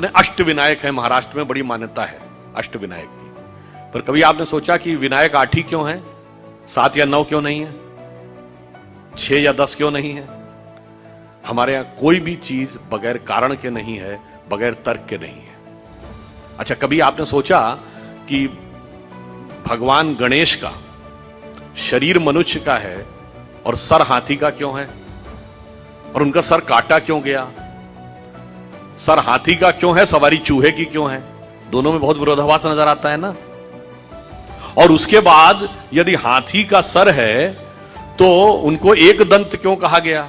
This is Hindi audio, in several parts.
अपने अष्ट विनायक हैं, महाराष्ट्र में बड़ी मान्यता है अष्ट विनायक की। पर कभी आपने सोचा कि विनायक 8 ही क्यों है, 7 या 9 क्यों नहीं है, 6 या 10 क्यों नहीं है? हमारे यहां कोई भी चीज बगैर कारण के नहीं है, बगैर तर्क के नहीं है। अच्छा, कभी आपने सोचा कि भगवान गणेश का शरीर मनुष्य का है और सर हाथी का क्यों है? और उनका सर काटा क्यों गया? सर हाथी का क्यों है, सवारी चूहे की क्यों है? दोनों में बहुत विरोधाभास नजर आता है ना। और उसके बाद यदि हाथी का सर है तो उनको एक दंत क्यों कहा गया?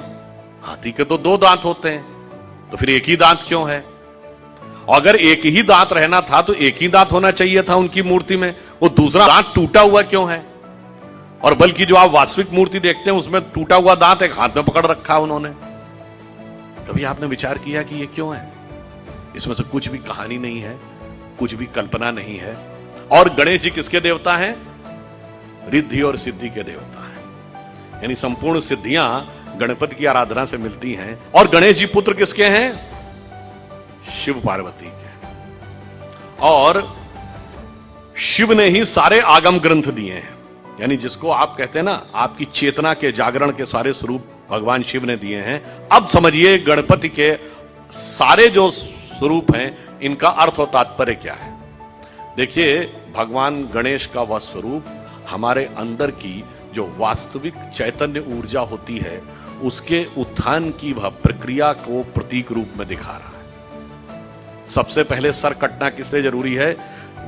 हाथी के तो 2 दांत होते हैं, तो फिर एक ही दांत क्यों है? और अगर एक ही दांत रहना था तो एक ही दांत होना चाहिए था उनकी मूर्ति में, वो दूसरा दांत टूटा हुआ क्यों है? और बल्कि जो आप वास्तविक मूर्ति देखते हैं उसमें टूटा हुआ दांत एक हाथ में पकड़ रखा उन्होंने। कभी आपने विचार किया कि ये क्यों है? इसमें से कुछ भी कहानी नहीं है, कुछ भी कल्पना नहीं है। और गणेश जी किसके देवता हैं? रिद्धि और सिद्धि के देवता हैं, यानी संपूर्ण सिद्धियां गणपति की आराधना से मिलती हैं। और गणेश जी पुत्र किसके हैं? शिव पार्वती के। और शिव ने ही सारे आगम ग्रंथ दिए हैं, यानी जिसको आप कहते हैं ना, आपकी चेतना के जागरण के सारे स्वरूप भगवान शिव ने दिए हैं। अब समझिए गणपति के सारे जो स्वरूप हैं इनका अर्थ और तात्पर्य क्या है। देखिए, भगवान गणेश का वह स्वरूप हमारे अंदर की जो वास्तविक चैतन्य ऊर्जा होती है उसके उत्थान की वह प्रक्रिया को प्रतीक रूप में दिखा रहा है। सबसे पहले सर कटना किस लिए जरूरी है?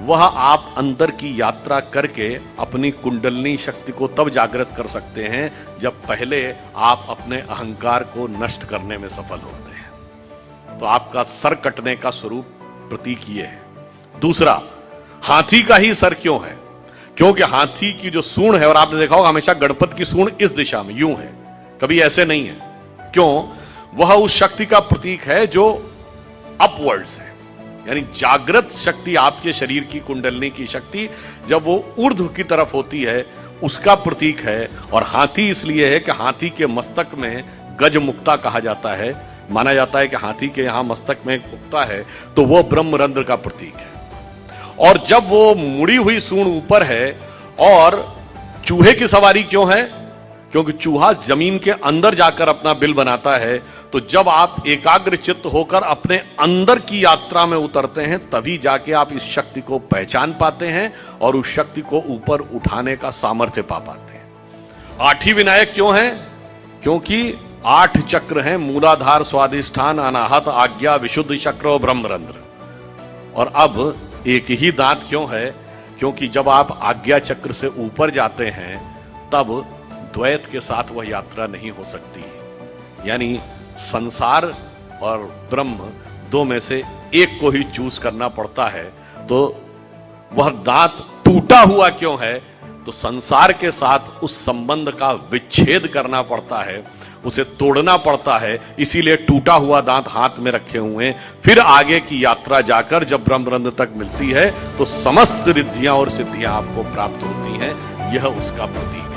वह आप अंदर की यात्रा करके अपनी कुंडलनी शक्ति को तब जागृत कर सकते हैं जब पहले आप अपने अहंकार को नष्ट करने में सफल होते हैं। तो आपका सर कटने का स्वरूप प्रतीक ये है। दूसरा, हाथी का ही सर क्यों है? क्योंकि हाथी की जो सूंड है, और आपने देखा होगा हमेशा गणपति की सूंड इस दिशा में यूं है, कभी ऐसे नहीं है। क्यों? वह उस शक्ति का प्रतीक है जो अपवर्ड्स है, यानी जागृत शक्ति, आपके शरीर की कुंडलनी की शक्ति जब वो ऊर्ध्व की तरफ होती है उसका प्रतीक है। और हाथी इसलिए है कि हाथी के मस्तक में गज मुक्ता कहा जाता है। माना जाता है कि हाथी के यहां मस्तक में एक मुक्ता है तो वो ब्रह्मरंध्र का प्रतीक है। और जब वो मुड़ी हुई सूंड ऊपर है, और चूहे की सवारी क्यों है? क्योंकि चूहा जमीन के अंदर जाकर अपना बिल बनाता है। तो जब आप एकाग्र चित्त होकर अपने अंदर की यात्रा में उतरते हैं तभी जाके आप इस शक्ति को पहचान पाते हैं और उस शक्ति को ऊपर उठाने का सामर्थ्य पा पाते हैं। 8 ही विनायक क्यों हैं? क्योंकि 8 चक्र हैं, मूलाधार, स्वाधिष्ठान, अनाहत, आज्ञा, विशुद्ध चक्र और ब्रह्मरंध्र। और अब एक ही दांत क्यों है? क्योंकि जब आप आज्ञा चक्र से ऊपर जाते हैं तब द्वैत के साथ वह यात्रा नहीं हो सकती, यानी संसार और ब्रह्म 2 में से एक को ही चूज करना पड़ता है। तो वह दांत टूटा हुआ क्यों है? तो संसार के साथ उस संबंध का विच्छेद करना पड़ता है, उसे तोड़ना पड़ता है, इसीलिए टूटा हुआ दांत हाथ में रखे हुए हैं। फिर आगे की यात्रा जाकर जब ब्रह्मरंध्र तक मिलती है तो समस्त रिद्धियां और सिद्धियां आपको प्राप्त होती हैं। यह उसका प्रतीक है।